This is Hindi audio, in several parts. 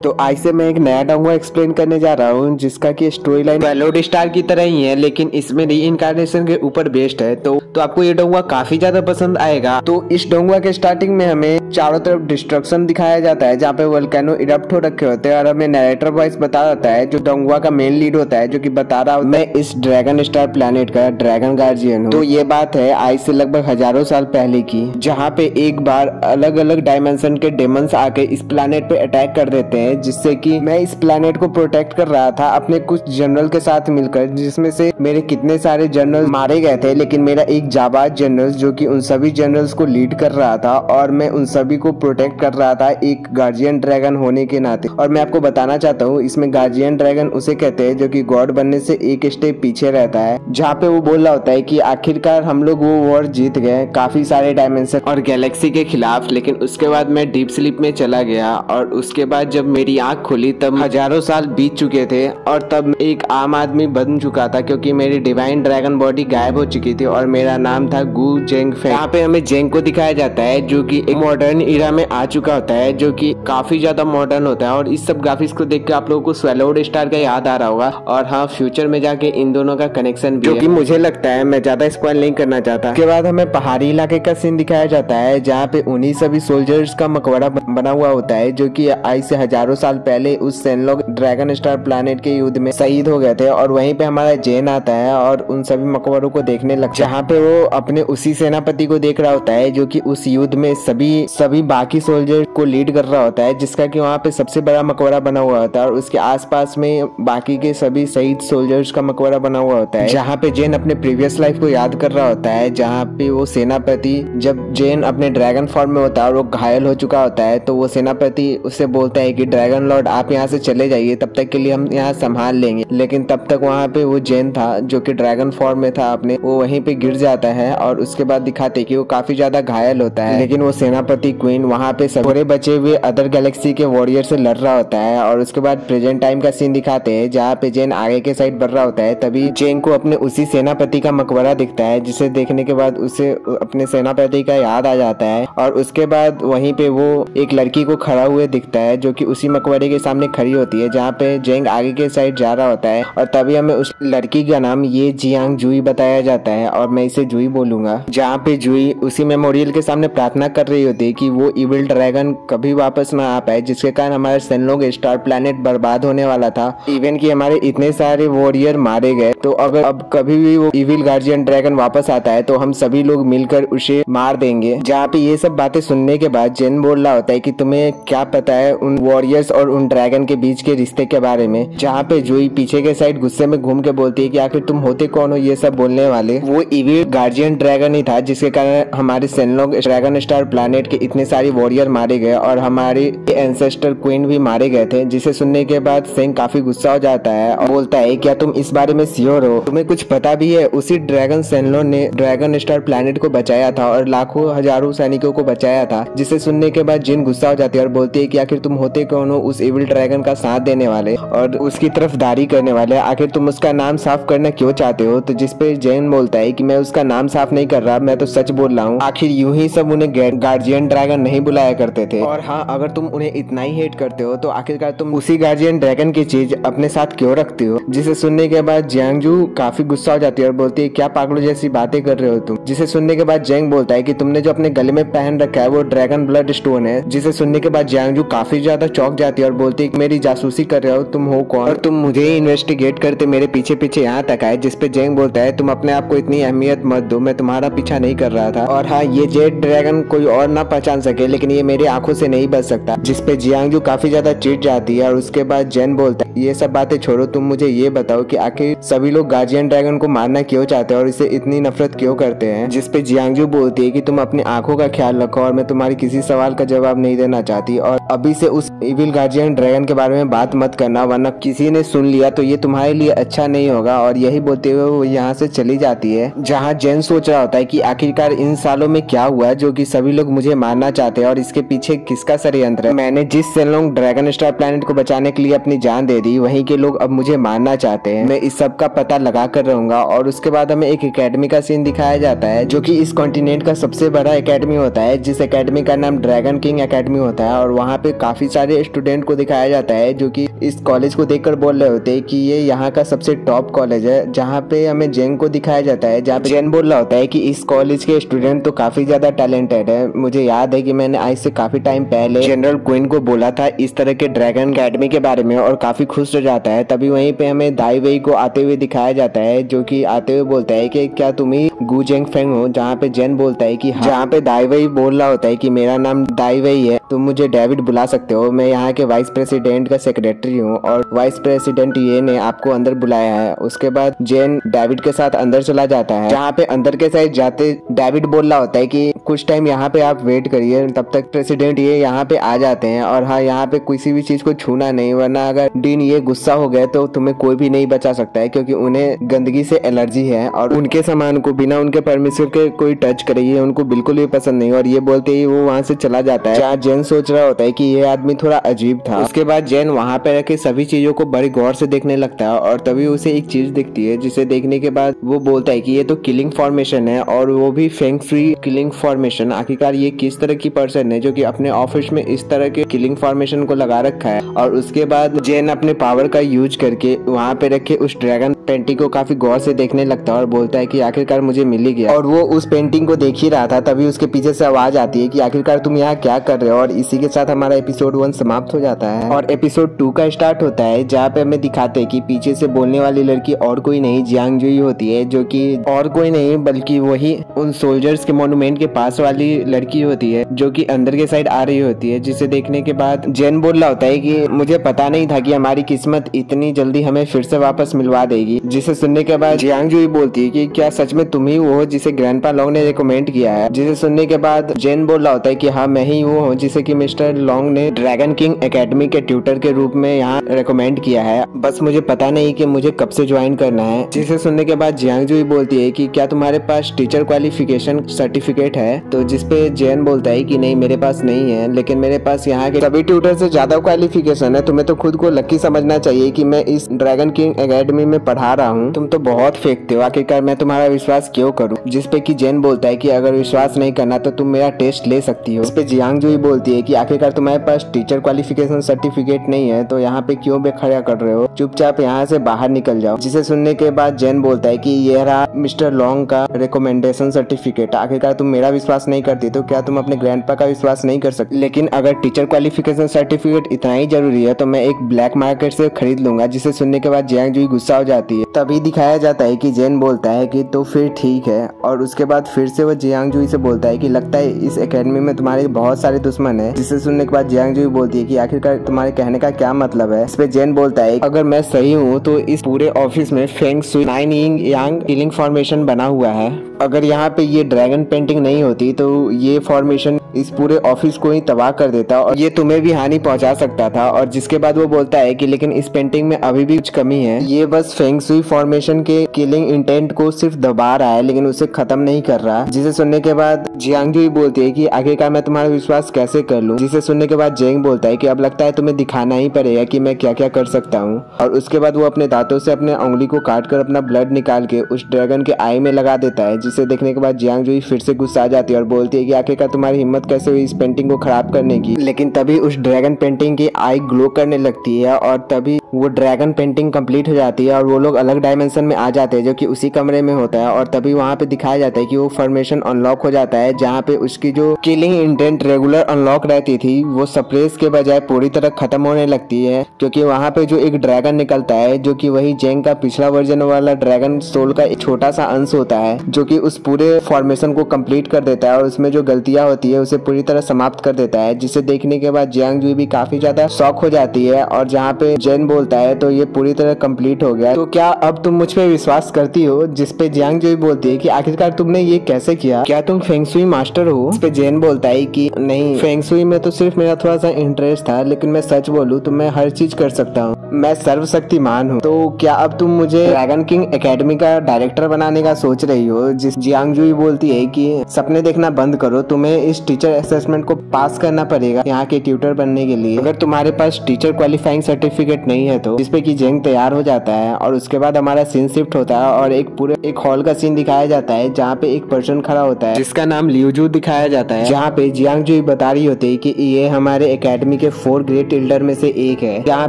तो आज से मैं एक नया डोंगा एक्सप्लेन करने जा रहा हूँ जिसका कि स्टोरी लाइन वेलोड स्टार की तरह ही है, लेकिन इसमें री इनकारनेशन के ऊपर बेस्ड है। तो आपको ये डोंगा काफी ज्यादा पसंद आएगा। तो इस डोंगा के स्टार्टिंग में हमें चारों तरफ डिस्ट्रक्शन दिखाया जाता है जहाँ पे वोल्केनो इरप्ट हो रखे होते हैं और हमें नरेटर वॉइस बता देता है जो डोंगा का मेन लीड होता है, जो कि बता रहा मैं इस ड्रैगन स्टार प्लेनेट का ड्रैगन गार्जियन हूँ। तो ये बात है आज से लगभग हजारों साल पहले की, जहाँ पे एक बार अलग अलग डायमेंशन के डेमंस आके इस प्लेनेट पे अटैक कर देते हैं, जिससे कि मैं इस प्लेनेट को प्रोटेक्ट कर रहा था अपने कुछ जनरल के साथ मिलकर, जिसमें से मेरे कितने सारे जनरल मारे गए थे, लेकिन मेरा एक जाबाज जनरल जो कि उन सभी जनरल्स को लीड कर रहा था और मैं उन सभी को प्रोटेक्ट कर रहा था एक गार्जियन ड्रैगन होने के नाते। और मैं आपको बताना चाहता हूँ इसमें गार्जियन ड्रैगन उसे कहते हैं जो कि गॉड बनने से एक स्टेप पीछे रहता है, जहाँ पे वो बोल रहा होता है कि आखिरकार हम लोग वो वॉर जीत गए काफी सारे डायमेंशन और गैलेक्सी के खिलाफ। लेकिन उसके बाद मैं डीप स्लीप में चला गया और उसके बाद जब मेरी आंख खुली तब हजारों साल बीत चुके थे और तब एक आम आदमी बन चुका था, क्योंकि मेरी डिवाइन ड्रैगन बॉडी गायब हो चुकी थी और मेरा नाम था गु जेंग फेंग। यहाँ पे हमें जेंग को दिखाया जाता है जो कि एक मॉडर्न इरा में आ चुका होता है, जो कि काफी ज्यादा मॉडर्न होता है। और इस सब ग्राफिक्स को देख के आप लोगों को स्वेलोड स्टार का याद आ रहा होगा। और हाँ, फ्यूचर में जाके इन दोनों का कनेक्शन भी, जो कि मुझे लगता है मैं ज्यादा स्पॉइल नहीं करना चाहता। उसके बाद हमें पहाड़ी इलाके का सीन दिखाया जाता है जहाँ पे उन्हीं सभी सोल्जर्स का मकबरा बना हुआ होता है जो कि आज से हजारों साल पहले उस सेनलॉक ड्रैगन स्टार प्लेनेट के युद्ध में शहीद हो गए थे। और वहीं पे हमारा जेन आता है और उन सभी मकबरों को देखने लगता है, जहाँ पे वो अपने उसी सेनापति को देख रहा होता है जो कि उस युद्ध में सभी बाकी सोल्जर को लीड कर रहा होता है, जिसका कि वहाँ पे सबसे बड़ा मकबरा बना हुआ होता है और उसके आसपास में बाकी के सभी शहीद सोल्जर्स का मकबरा बना हुआ होता है, जहाँ पे जेन अपने प्रीवियस लाइफ को याद कर रहा होता है। जहाँ पे वो सेनापति, जब जेन अपने ड्रैगन फॉर्म में होता है और वो घायल हो चुका होता है, तो वो सेनापति उससे बोलता है कि ड्रैगन लॉर्ड आप यहाँ से चले जाइए, तब तक के लिए हम यहाँ संभाल लेंगे। लेकिन तब तक वहाँ पे वो जेन था जो कि ड्रैगन फॉर्म में था अपने, वो वहीं पे गिर जाता है और उसके बाद दिखाते कि वो काफी ज्यादा घायल होता है। लेकिन वो सेनापति क्वीन वहाँ पे थोड़े बचे हुए अदर गैलेक्सी के वॉरियर से लड़ रहा होता है। और उसके बाद प्रेजेंट टाइम का सीन दिखाते हैं जहाँ पे जेन आगे के साइड बढ़ रहा होता है। तभी जेन को अपने उसी सेनापति का मकबरा दिखता है, जिसे देखने के बाद उसे अपने सेनापति का याद आ जाता है। और उसके बाद वहीं पे वो एक लड़की को खड़ा हुए दिखता है जो कि उसी मकबरे के सामने खड़ी होती है, जहाँ पे जेंग आगे के साइड जा रहा होता है। और तभी हमें उस लड़की का नाम ये जियांग जुई बताया जाता है और मैं इसे जुई बोलूंगा। जहाँ पे जुई उसी मेमोरियल के सामने प्रार्थना कर रही होती है कि वो इविल ड्रैगन कभी वापस ना आ पाए, जिसके कारण हमारा सेनलॉक स्टार प्लेनेट बर्बाद होने वाला था। इवन कि हमारे इतने सारे वॉरियर मारे गए, तो अगर अब कभी भी वो इविल गार्जियन ड्रैगन वापस आता है तो हम सभी लोग मिलकर उसे मार देंगे। जहाँ पे ये सब बातें सुनने के बाद जेन बोल रहा होता है कि तुम्हें क्या पता है उन वॉरियर्स और उन ड्रैगन के बीच के रिश्ते के बारे में। जहाँ पे जुई पीछे के साइड गुस्से में घूम के बोलती है कि आखिर तुम होते कौन हो ये सब बोलने वाले। वो इविल गार्जियन ड्रैगन ही था जिसके कारण हमारे सेनलॉक ड्रैगन स्टार प्लेनेट के इतने सारे वॉरियर मारे गए और हमारे एंसेस्टर क्वीन भी मारे गए थे। जिसे सुनने के बाद सेंग काफी गुस्सा हो जाता है और बोलता है क्या तुम इस बारे में श्योर हो, तुम्हें कुछ पता भी है? उसी ड्रैगन सेनलॉक ने ड्रैगन स्टार प्लेनेट को बचाया था और लाखों हजारों सैनिकों को बचाया था। जिसे सुनने के बाद जिन गुस्सा हो जाती है और बोलती है कि आखिर तुम होते कौन हो उस इविल ड्रैगन का साथ देने वाले और उसकी तरफदारी करने वाले, आखिर तुम उसका नाम साफ करना क्यों चाहते हो? तो जिसपे जेन बोलता है कि मैं उसका नाम साफ नहीं कर रहा, मैं तो सच बोल रहा हूँ। आखिर यूं ही सब उन्हें गार्जियन ड्रैगन नहीं बुलाया करते थे। और हाँ, अगर तुम उन्हें इतना ही हेट करते हो तो आखिरकार तुम उसी गार्जियन ड्रैगन की चीज अपने साथ क्यों रखते हो? जिसे सुनने के बाद जियांगजू काफी गुस्सा हो जाती है और बोलती है क्या पागलों जैसी बातें कर रहे हो तुम? जिसे सुनने के बाद जेंग बोलता है कि तुमने जो अपने गले में पहन रखा है वो ड्रैगन ब्लड स्टोन है। जिसे सुनने के बाद जियांगजू काफी ज्यादा चौंक जाती है और बोलती है मेरी जासूसी कर रहे हो, तुम हो कौन और तुम मुझे इन्वेस्टिगेट करते मेरे पीछे पीछे यहाँ तक आए? जिसपे जेंग बोलता है तुम अपने आप को इतनी अहमियत मत दो, मैं तुम्हारा पीछा नहीं कर रहा था। और हाँ, ये जेड ड्रैगन कोई और ना पहचान सके लेकिन ये मेरी आंखों से नहीं बच सकता। जिसपे जियांगजू काफी ज्यादा चिढ़ जाती है और उसके बाद जेन बोलता है ये सब बातें छोड़ो, तुम मुझे ये बताओ कि आखिर सभी लोग गार्जियन ड्रैगन को मारना क्यों चाहते हैं और इसे इतनी नफरत क्यों करते हैं? जिसपे जियांगजू बोलती है कि तुम अपनी आंखों का ख्याल रखो और मैं तुम्हारी किसी सवाल का जवाब नहीं देना चाहती और अभी से उस इविल गार्जियन ड्रैगन के बारे में बात मत करना, वरना किसी ने सुन लिया तो ये तुम्हारे लिए अच्छा नहीं होगा। और यही बोलते हुए वो यहाँ से चली जाती है। जहाँ जेन सोच रहा होता है कि आखिरकार इन सालों में क्या हुआ जो कि सभी लोग मुझे मारना चाहते हैं और इसके पीछे किसका षड्यंत्र है। मैंने जिस सेनलॉक ड्रैगन स्टार प्लेनेट को बचाने के लिए अपनी जान दे दी, वहीं के लोग अब मुझे मारना चाहते हैं। मैं इस सब का पता लगा कर रहूंगा। और उसके बाद हमें एक एकेडमी का सीन दिखाया जाता है जो कि इस कॉन्टिनेंट का सबसे बड़ा एकेडमी होता है, जिस एकेडमी का नाम ड्रैगन किंग एकेडमी होता है। और वहाँ पे काफी सारे स्टूडेंट को दिखाया जाता है जो कि इस कॉलेज को देखकर बोल रहे होते हैं कि ये यहाँ का सबसे टॉप कॉलेज है। जहाँ पे हमें जेन को दिखाया जाता है, जहाँ पे जेन बोल रहा होता है कि इस कॉलेज के स्टूडेंट तो काफी ज्यादा टैलेंटेड है। मुझे याद है कि मैंने आज से काफी टाइम पहले जनरल क्वीन को बोला था इस तरह के ड्रैगन अकेडमी के बारे में और काफी खुश हो जाता है। तभी वहीं पे हमें दाई वेई को आते हुए दिखाया जाता है जो कि आते हुए बोलता है कि क्या तुम ही गु जेंग फेंग हो। जहाँ पे जेन बोलता है कि हाँ। जहाँ पे दाई वेई बोल रहा होता है कि मेरा नाम दाई वेई है, तुम मुझे डेविड बुला सकते हो, मैं यहाँ के वाइस प्रेसिडेंट का सेक्रेटरी हूँ और वाइस प्रेसिडेंट ये ने आपको अंदर बुलाया है। उसके बाद जेन डेविड के साथ अंदर चला जाता है। जहाँ पे अंदर के साइड जाते डेविड बोल रहा होता है कि कुछ टाइम यहाँ पे आप वेट करिए, तब तक प्रेसिडेंट ये यहाँ पे आ जाते हैं और हाँ यहाँ पे किसी भी चीज को छूना नहीं, वरना अगर डीन ये गुस्सा हो गए तो तुम्हें कोई भी नहीं बचा सकता है, क्योंकि उन्हें गंदगी से एलर्जी है और उनके सामान को बिना उनके परमिशन के कोई टच करे ये उनको बिल्कुल भी पसंद नहीं। और ये बोलते ही वो वहाँ से चला जाता है। जहाँ जेन सोच रहा होता है कि ये आदमी थोड़ा अजीब था। उसके बाद जेन वहाँ पे रखे सभी चीजों को बड़ी गौर से देखने लगता है और तभी उसे एक चीज दिखती है, जिसे देखने के बाद वो बोलता है कि ये तो किलिंग फॉर्मेशन है और वो भी फेंग फ्री किलिंग फॉर्मेशन। आखिरकार ये किस तरह की पर्सन है जो कि अपने ऑफिस में इस तरह के किलिंग फॉर्मेशन को लगा रखा है। और उसके बाद जेन अपने पावर का यूज करके वहाँ पे रखे उस ड्रैगन पेंटिंग को काफी गौर से देखने लगता है और बोलता है कि आखिरकार मुझे मिल ही गया। और वो उस पेंटिंग को देख ही रहा था, तभी उसके पीछे से आवाज आती है कि आखिरकार तुम यहाँ क्या कर रहे हो। और इसी के साथ हमारा एपिसोड 1 समाप्त हो जाता है और एपिसोड 2 का स्टार्ट होता है, जहाँ पे हमें दिखाते हैं कि पीछे से बोलने वाली लड़की और कोई नहीं जियांग जुई होती है, जो कि और कोई नहीं बल्कि वही उन सोल्जर्स के मोन्यूमेंट के पास वाली लड़की होती है जो कि अंदर के साइड आ रही होती है। जिसे देखने के बाद जेन बोल रहा होता है कि मुझे पता नहीं था कि हमारी किस्मत इतनी जल्दी हमें फिर से वापस मिलवा देगी। जिसे सुनने के बाद जियांग जुई बोलती है कि क्या सच में तुम ही वो हो जिसे ग्रैंडपा लॉन्ग ने रिकमेंड किया है। जिसे सुनने के बाद जेन बोल रहा होता है कि हाँ मैं ही वो हूँ जिसे कि मिस्टर लॉन्ग ने ड्रैगन किंग एकेडमी के ट्यूटर के रूप में यहाँ रिकमेंड किया है, बस मुझे पता नहीं कि मुझे कब से ज्वाइन करना है। जिसे सुनने के बाद जियांग जुई बोलती है कि क्या तुम्हारे पास टीचर क्वालिफिकेशन सर्टिफिकेट है। तो जिसपे जेन बोलता है कि नहीं मेरे पास नहीं है, लेकिन मेरे पास यहाँ के सभी ट्यूटर से ज्यादा क्वालिफिकेशन है। तुम्हें तो खुद को लकी समझना चाहिए कि मैं इस ड्रैगन किंग एकेडमी में पढ़ा रहा हूँ, तुम तो बहुत फेंकते हो, आखिरकार मैं तुम्हारा विश्वास क्यों करूँ। जिसपे कि जेन बोलता है कि अगर विश्वास नहीं करना तो तुम मेरा टेस्ट ले सकती हो। इस पे जियांग जुई बोलती है कि आखिरकार तुम्हारे पास टीचर क्वालिफिकेशन सर्टिफिकेट नहीं है तो यहाँ पे क्यों बेखड़ा कर रहे हो, चुपचाप यहाँ से बाहर निकल जाओ। जिसे सुनने के बाद जेन बोलता है कि ये रहा मिस्टर लॉन्ग का रिकमेंडेशन सर्टिफिकेट, आखिरकार तुम मेरा विश्वास नहीं करती तो क्या तुम अपने ग्रैंडपा का विश्वास नहीं कर सकते। लेकिन अगर टीचर क्वालिफिकेशन सर्टिफिकेट इतना ही जरूरी है तो मैं एक ब्लैक मार्केट से खरीद लूंगा। जिसे सुनने के बाद जियांग जुई गुस्सा हो जाती है। तभी दिखाया जाता है कि जेन बोलता है कि तो फिर ठीक है, और उसके बाद फिर से वो जियांग जुई से बोलता है कि लगता है इस एकेडमी में तुम्हारे बहुत सारे दुश्मन है। जिसे सुनने के बाद जियांग जुई बोलती है कि आखिरकार तुम्हारे कहने का क्या मतलब है। इस पे जेन बोलता है अगर मैं सही हूँ तो इस पूरे ऑफिस में फेंग शुई 9 यिंग यांग किलिंग फॉर्मेशन बना हुआ है। अगर यहाँ पे ये ड्रैगन पेंटिंग नहीं होती तो ये फॉर्मेशन इस पूरे ऑफिस को ही तबाह कर देता और ये तुम्हें भी हानि पहुंचा सकता था। और जिसके बाद वो बोलता है कि लेकिन इस पेंटिंग में अभी भी कुछ कमी है, ये बस फेंग शुई फॉर्मेशन के किलिंग इंटेंट को सिर्फ दबा रहा है लेकिन उसे खत्म नहीं कर रहा। जिसे सुनने के बाद जियांग जुई बोलती है कि आखिरकार मैं तुम्हारा विश्वास कैसे कर लूं। जिसे सुनने के बाद जेंग बोलता है कि अब लगता है तुम्हें दिखाना ही पड़ेगा कि मैं क्या क्या कर सकता हूँ। और उसके बाद वो अपने दांतों से अपने उंगली को काट कर अपना ब्लड निकाल के उस ड्रैगन के आई में लगा देता है। जिसे देखने के बाद जियांग जुई फिर से गुस्सा आ जाती है और बोलती है कि आखिरकार तुम्हारी हिम्मत कैसे हुई इस पेंटिंग को खराब करने की। लेकिन तभी उस ड्रैगन पेंटिंग की आई ग्लो करने लगती है और तभी वो ड्रैगन पेंटिंग कंप्लीट हो जाती है और वो लोग अलग डायमेंशन में आ जाते हैं जो कि उसी कमरे में होता है। और तभी वहाँ पे दिखाया जाता है कि वो फॉर्मेशन अनलॉक हो जाता है, जहाँ पे उसकी जो किलिंग इंटेंट रेगुलर अनलॉक रहती थी वो सप्रेस के बजाय पूरी तरह खत्म होने लगती है। क्योंकि वहाँ पे जो एक ड्रैगन निकलता है जो कि वही जेंग का पिछला वर्जन वाला ड्रैगन सोल का एक छोटा सा अंश होता है, जो कि उस पूरे फॉर्मेशन को कंप्लीट कर देता है और उसमें जो गलतियां होती है उसे पूरी तरह समाप्त कर देता है। जिसे देखने के बाद जियांग जुई भी काफी ज्यादा शॉक हो जाती है और जहाँ पे जेन बोलता है तो ये पूरी तरह कंप्लीट हो गया, तो क्या अब तुम मुझ पे विश्वास करती हो। जिसपे जियांग जुई बोलती है कि आखिरकार तुमने ये कैसे किया, क्या तुम फेंग शुई मास्टर हो। इस पे जेन बोलता है कि नहीं, फेंग शुई में तो सिर्फ मेरा थोड़ा सा इंटरेस्ट था, लेकिन मैं सच बोलूं तो मैं हर चीज कर सकता हूँ। मैं सर्वशक्तिमान हूँ। तो क्या अब तुम मुझे ड्रैगन किंग एकेडमी का डायरेक्टर बनाने का सोच रही हो? जिस जियांग जुई बोलती है कि सपने देखना बंद करो, तुम्हें इस टीचर असेसमेंट को पास करना पड़ेगा यहाँ के ट्यूटर बनने के लिए। अगर तुम्हारे पास टीचर क्वालिफाइंग सर्टिफिकेट नहीं है तो, जिसपे कि जेंग तैयार हो जाता है और उसके बाद हमारा सीन शिफ्ट होता है और एक हॉल का सीन दिखाया जाता है जहाँ पे एक पर्सन खड़ा होता है जिसका नाम लियूजू दिखाया जाता है, जहाँ पे जियांग जुई बता रही होती है कि ये हमारे एकेडमी के 4 ग्रेट इल्डर में से एक है। जहाँ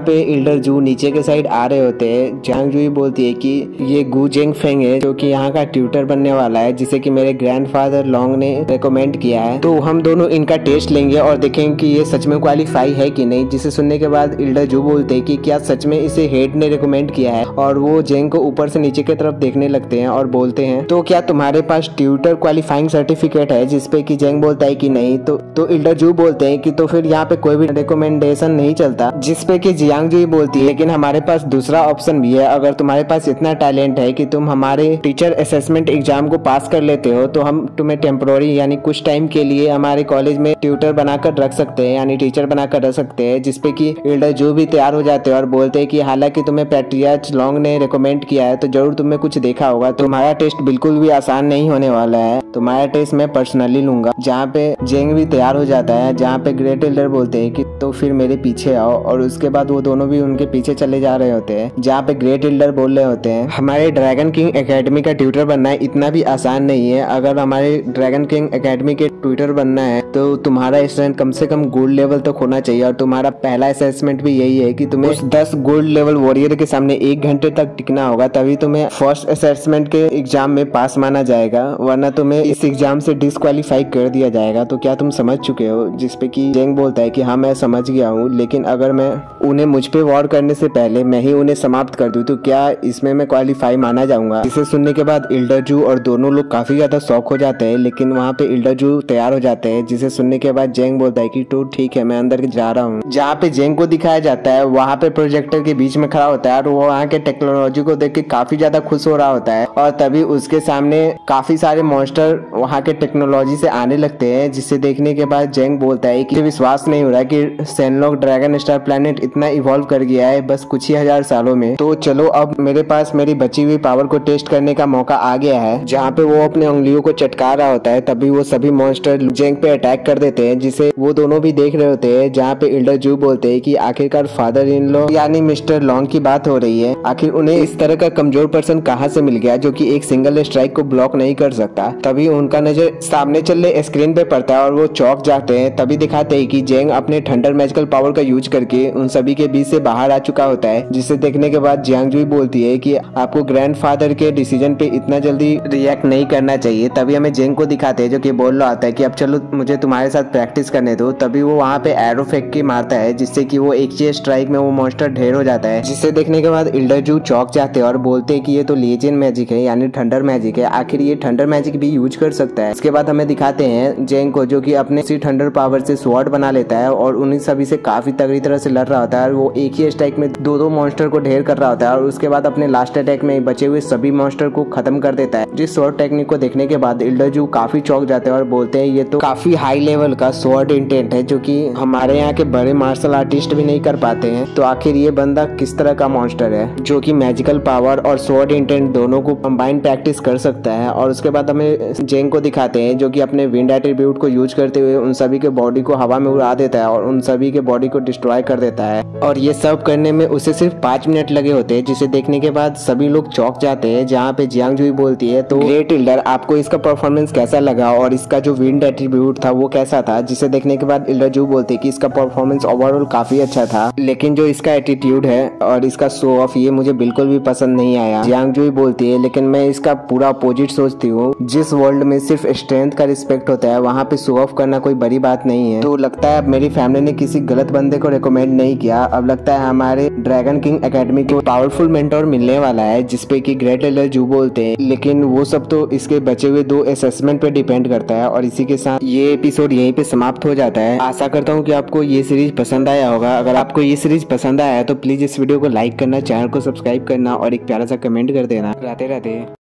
पे इल्डर जू नीचे के साइड आ रहे होते हैं, जियांग जुई बोलती है कि ये गु जेंग फेंग है जो कि यहाँ का ट्यूटर बनने वाला है, जिसे कि मेरे ग्रैंडफादर लॉन्ग ने रिकमेंड किया है। तो हम दोनों इनका टेस्ट लेंगे और देखेंगे कि ये सच में क्वालिफाई है कि नहीं। जिसे सुनने के बाद इल्डर जू बोलते हैं कि क्या सच में इसे हेड ने रिकमेंड किया है, और वो जेंग को ऊपर से नीचे की तरफ देखने लगते हैं और बोलते हैं तो क्या तुम्हारे पास ट्यूटर क्वालिफाइंग सर्टिफिकेट है? जिसपे कि जेंग बोलता है कि नहीं। तो इल्डर जू बोलते हैं कि तो फिर यहाँ पे कोई भी रिकमेंडेशन नहीं चलता। जिसपे कि जियांग जुई बोलती है लेकिन हमारे पास दूसरा ऑप्शन भी है, अगर तुम्हारे पास इतना टैलेंट है कि तुम हमारे टीचर असेसमेंट एग्जाम को पास कर लेते हो तो हम तुम्हें टेम्पोररी यानी कुछ टाइम के लिए हमारे कॉलेज में ट्यूटर बनाकर रख सकते हैं, यानी टीचर बनाकर रख सकते हैं। जिसपे कि इल्डर जू भी तैयार हो जाते हैं और बोलते हैं कि हालांकि तुम्हें पैट्रियार्च लॉन्ग ने रिकमेंड किया है तो जरूर तुमने कुछ देखा होगा, तुम्हारा टेस्ट बिल्कुल भी आसान नहीं होने वाला है, तुम्हारा टेस्ट मैं पर्सनली लूंगा। जहाँ पे जेंग भी तैयार हो जाता है, जहाँ पे ग्रेट इल्डर बोलते हैं कि तो फिर मेरे पीछे आओ, और उसके बाद वो दोनों भी उनके पीछे चले जा रहे होते हैं। जहाँ पे ग्रेट इल्डर बोल रहे होते हैं हमारे ड्रैगन किंग एकेडमी का ट्यूटर बनना है इतना भी आसान नहीं है। अगर हमारे ड्रैगन किंग एकेडमी के ट्यूटर बनना है तो तुम्हारा स्ट्रेंथ कम से कम गोल्ड लेवल तक होना चाहिए, और तुम्हारा पहला असेसमेंट भी यही है कि तुम्हें उस 10 गोल्ड लेवल वॉरियर के सामने 1 घंटे तक टिकना होगा, तभी तुम्हें फर्स्ट असेसमेंट के एग्जाम में पास माना जाएगा, वरना तुम्हें इस एग्जाम से डिस्क्वालीफाई कर दिया जाएगा। तो क्या तुम समझ चुके हो? जिसपे कि जेंग बोलता है कि हाँ मैं समझ गया हूँ, लेकिन अगर मैं उन्हें मुझ पे वॉर करने से पहले मैं ही उन्हें समाप्त कर दूं तो क्या इसमें मैं क्वालिफाई माना जाऊंगा? इसे सुनने के बाद इल्डर जू और दोनों लोग काफी ज्यादा शॉक हो जाते हैं, लेकिन वहाँ पे इल्डर जू तैयार हो जाते हैं। जिसे सुनने के बाद जेंग बोलता है कि तो ठीक है मैं अंदर जा रहा हूँ। जहाँ पे जेंग को दिखाया जाता है वहाँ पे प्रोजेक्टर के बीच में खड़ा होता है और वो वहाँ के टेक्नोलॉजी को देख के काफी ज्यादा खुश हो रहा होता है, और तभी उसके सामने काफी सारे मॉन्स्टर वहाँ के टेक्नोलॉजी से आने लगते हैं। जिसे देखने के बाद जेंग बोलता है कि विश्वास नहीं हो रहा कि सेनलॉक ड्रैगन स्टार प्लैनेट इतना इवॉल्व कर गया है बस कुछ ही 1000 सालों में। तो चलो अब मेरे पास मेरी बची हुई पावर को टेस्ट करने का मौका आ गया है। जहाँ पे वो अपने उंगलियों को चटका रहा होता है तभी वो सभी मॉन्स्टर जेंग पे अटैक कर देते हैं, जिसे वो दोनों भी देख रहे होते हैं। जहाँ पे इल्डर जू बोलते हैं कि आखिरकार फादर इन लॉ यानी मिस्टर लॉन्ग की बात हो रही है, आखिर उन्हें इस तरह का कमजोर पर्सन कहाँ से मिल गया जो कि एक सिंगल स्ट्राइक को ब्लॉक नहीं कर सकता। तभी उनका नजर सामने चल रहे स्क्रीन पे पड़ता है और वो चौंक जाते हैं। तभी दिखाते हैं कि जेंग अपने थंडर मैजिकल पावर का यूज करके उन सभी के बीच से बाहर आ चुका होता है। जिसे देखने के बाद जियांग जुई बोलती है कि आपको ग्रैंडफादर के डिसीजन पे इतना जल्दी रिएक्ट नहीं करना चाहिए। तभी हमें जेंग को दिखाते हैं जो कि बोल रहा होता है कि अब चलो मुझे तुम्हारे साथ प्रैक्टिस करने दो। तभी वो वहाँ पे एरो फेंक के मारता है जिससे कि वो एक ही स्ट्राइक में वो मॉन्स्टर ढेर हो जाता है। जिसे देखने के बाद इल्डर जू चौंक जाते हैं और बोलते हैं कि ये तो लीजेंड मैजिक है यानी थंडर मैजिक है, आखिर ये थंडर मैजिक भी यूज कर सकता है। उसके बाद हमें दिखाते हैं जेंग को जो कि अपने इसी थंडर पावर से स्वॉर्ड बना लेता है और उन्हीं सभी से काफी तगड़ी तरह से लड़ रहा होता है। वो एक ही स्ट्राइक में दो मॉन्स्टर को ढेर कर रहा होता है और उसके बाद अपने लास्ट अटैक में बचे हुए सभी मॉन्स्टर को खत्म कर देता है। जिस स्वॉर्ड टेक्निक को देखने के बाद इल्डर जू काफी चौंक जाते हैं और बोलते हैं ये तो काफी हाई लेवल का स्वॉर्ड इंटेंट है जो कि हमारे यहाँ के बड़े मार्शल आर्टिस्ट भी नहीं कर पाते हैं। तो आखिर ये बंदा किस तरह का मॉन्स्टर है जो कि मैजिकल पावर और स्वॉर्ड इंटेंट दोनों को कंबाइन प्रैक्टिस कर सकता है। और उसके बाद हमें जेंग को दिखाते हैं जो कि अपने विंड एट्रीब्यूट को यूज करते हुए उन सभी के बॉडी को हवा में उड़ा देता है और उन सभी के बॉडी को डिस्ट्रॉय कर देता है। और ये सब करने में उसे सिर्फ 5 मिनट लगे होते हैं। जिसे देखने के बाद सभी लोग चौंक जाते हैं। जहाँ पे जियांग जुई बोलती है तो ग्रेट इल्डर आपको इसका परफॉर्मेंस कैसा लगा और इसका जो विंड एट्रीब्यूट था वो कैसा था? जिसे देखने के बाद इल्डर जू बोलते हैं कि इसका परफॉर्मेंस ओवरऑल काफी अच्छा था, लेकिन जो इसका एटीट्यूड है और इसका शो ऑफ ये मुझे बिल्कुल भी पसंद नहीं आया। जियांग जुई बोलती है लेकिन मैं इसका पूरा अपोजिट सोचती हूँ। जिस वर्ल्ड में सिर्फ स्ट्रेंथ का रिस्पेक्ट होता है वहाँ पे शो ऑफ करना कोई बड़ी बात नहीं है। तो लगता है अब मेरी फैमिली ने किसी गलत बंदे को रिकमेंड नहीं किया। अब लगता है हमारे ड्रैगन किंग एकेडमी को पावरफुल मेंटोर मिलने वाला है, जिसपे कि ग्रेट इल्डर जू बोलते हैं। लेकिन वो सब तो इसके बचे हुए 2 असेसमेंट पे डिपेंड करता है। और इसी के साथ ये एपिसोड यहीं पे समाप्त हो जाता है। आशा करता हूँ कि आपको ये सीरीज पसंद आया होगा। अगर आपको ये सीरीज पसंद आया है तो प्लीज इस वीडियो को लाइक करना, चैनल को सब्सक्राइब करना और एक प्यारा सा कमेंट कर देना। राधे राधे।